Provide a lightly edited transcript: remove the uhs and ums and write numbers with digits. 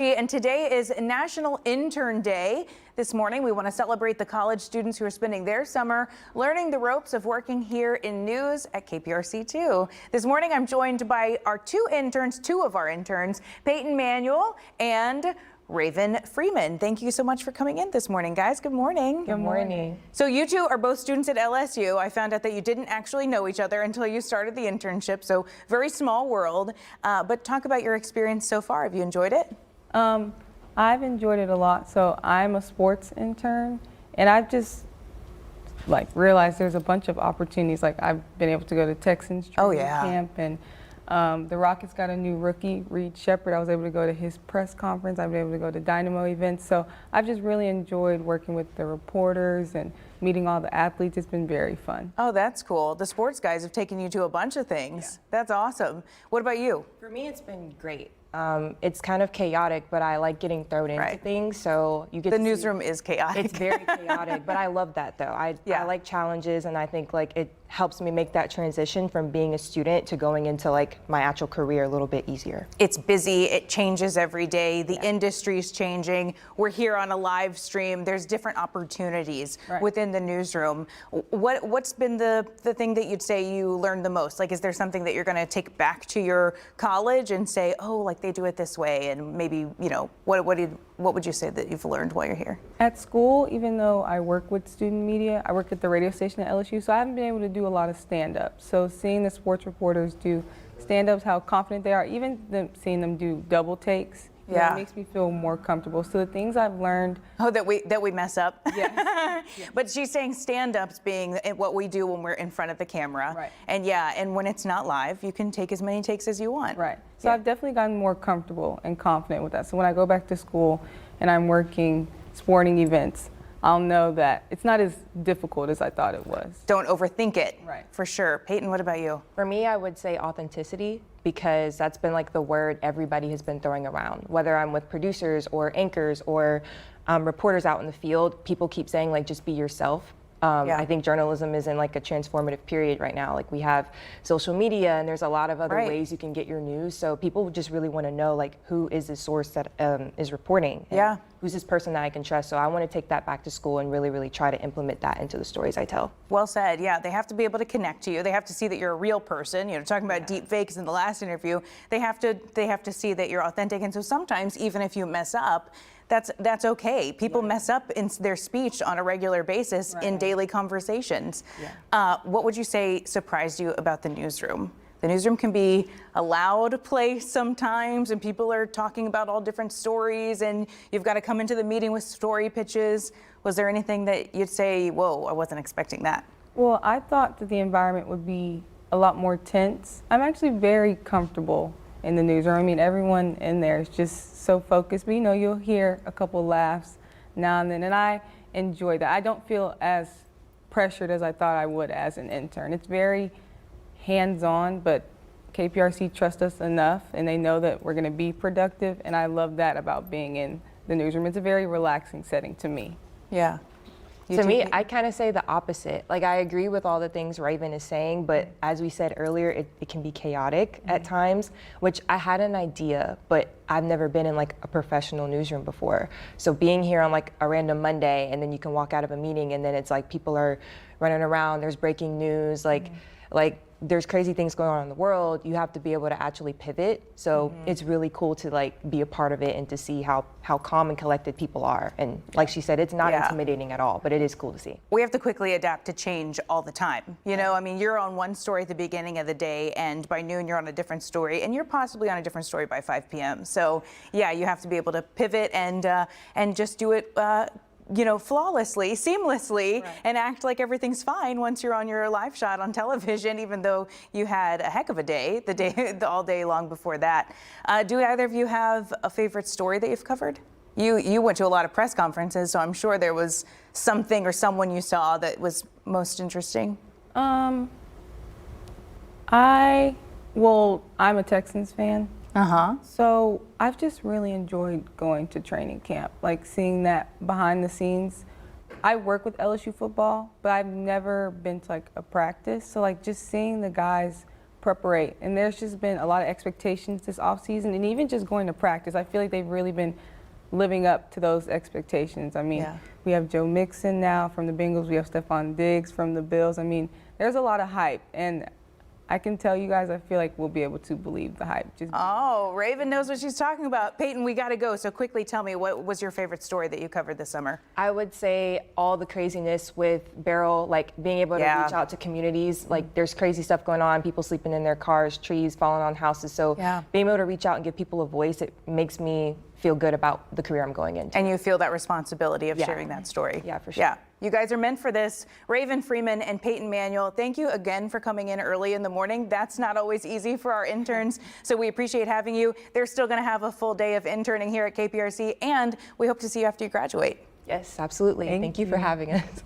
And today is National Intern Day. This morning, we want to celebrate the college students who are spending their summer learning the ropes of working here in news at KPRC 2. This morning, I'm joined by two of our interns, Payton Manuel and Raven Freeman. Thank you so much for coming in this morning, guys. Good morning. Good morning. So you two are both students at LSU. I found out that you didn't actually know each other until you started the internship, so very small world. But talk about your experience so far. Have you enjoyed it? I've enjoyed it a lot. So I'm a sports intern, and I've just realized there's a bunch of opportunities. Like I've been able to go to Texans training camp, and the Rockets got a new rookie, Reed Shepard. I was able to go to his press conference. I've been able to go to Dynamo events. So I've just really enjoyed working with the reporters and meeting all the athletes. It's been very fun. Oh, that's cool. The sports guys have taken you to a bunch of things. Yeah. That's awesome. What about you? For me, it's been great. It's kind of chaotic, but I like getting thrown into things. So you get the newsroom is chaotic. It's very chaotic, but I love that though. I like challenges, and I think it helps me make that transition from being a student to going into my actual career a little bit easier. It's busy. It changes every day. The industry's changing. We're here on a live stream. There's different opportunities within the newsroom. What's been the thing that you'd say you learned the most? Is there something that you're going to take back to your college and say, oh, they do it this way, and maybe, what would you say that you've learned while you're here? At school, even though I work with student media, I work at the radio station at LSU, so I haven't been able to do a lot of stand-ups. So seeing the sports reporters do stand-ups, how confident they are, even seeing them do double takes, it makes me feel more comfortable. So the things I've learned. Oh, that we mess up? Yeah. But she's saying stand-ups being what we do when we're in front of the camera. Right. And when it's not live, you can take as many takes as you want. Right. So I've definitely gotten more comfortable and confident with that. So when I go back to school and I'm working sporting events, I'll know that it's not as difficult as I thought it was. Don't overthink it. Right. For sure. Payton, what about you? For me, I would say authenticity, because that's been the word everybody has been throwing around. Whether I'm with producers or anchors or reporters out in the field, people keep saying just be yourself. I think journalism is in a transformative period right now. We have social media, and there's a lot of other ways you can get your news. So people just really want to know who is the source that is reporting? And who's this person that I can trust? So I want to take that back to school and really, really try to implement that into the stories I tell. Well said. Yeah, they have to be able to connect to you. They have to see that you're a real person. Talking about deep fakes in the last interview, they have to see that you're authentic. And so sometimes, even if you mess up, that's okay. People mess up in their speech on a regular basis in daily conversations. What would you say surprised you about the newsroom? The newsroom can be a loud place sometimes, and people are talking about all different stories, and you've got to come into the meeting with story pitches. Was there anything that you'd say, whoa, I wasn't expecting that? Well, I thought that the environment would be a lot more tense. I'm actually very comfortable in the newsroom. I mean, everyone in there is just so focused, but you'll hear a couple laughs now and then, and I enjoy that. I don't feel as pressured as I thought I would as an intern. It's very hands-on, but KPRC trusts us enough, and they know that we're going to be productive, and I love that about being in the newsroom. It's a very relaxing setting to me. Yeah. To me, I kind of say the opposite. I agree with all the things Raven is saying, but as we said earlier, it can be chaotic at times, which I had an idea, but I've never been in a professional newsroom before. So being here on a random Monday, and then you can walk out of a meeting, and then it's people are running around, there's breaking news, there's crazy things going on in the world. You have to be able to actually pivot. So it's really cool to be a part of it and to see how calm and collected people are. And like she said, it's not intimidating at all, but it is cool to see. We have to quickly adapt to change all the time. I mean, you're on one story at the beginning of the day, and by noon you're on a different story, and you're possibly on a different story by 5 p.m. So yeah, you have to be able to pivot and just do it flawlessly, seamlessly, and act like everything's fine once you're on your live shot on television, even though you had a heck of a day, all day long before that. Do either of you have a favorite story that you've covered? You went to a lot of press conferences, so I'm sure there was something or someone you saw that was most interesting. I'm a Texans fan. So I've just really enjoyed going to training camp, seeing that behind the scenes. I work with LSU football, but I've never been to a practice. So just seeing the guys preparate. And there's just been a lot of expectations this off season, and even just going to practice. I feel like they've really been living up to those expectations. I mean, we have Joe Mixon now from the Bengals. We have Stephon Diggs from the Bills. I mean, there's a lot of hype, and I can tell you guys, I feel like we'll be able to believe the hype. Oh, Raven knows what she's talking about. Payton, we got to go. So quickly tell me, what was your favorite story that you covered this summer? I would say all the craziness with Beryl, like being able to reach out to communities. Like there's crazy stuff going on, people sleeping in their cars, trees falling on houses. So being able to reach out and give people a voice, it makes me feel good about the career I'm going into. And you feel that responsibility of sharing that story. Yeah, for sure. Yeah. You guys are meant for this. Raven Freeman and Payton Manuel, thank you again for coming in early in the morning. That's not always easy for our interns, so we appreciate having you. They're still going to have a full day of interning here at KPRC, and we hope to see you after you graduate. Yes, absolutely. Thank you for having us.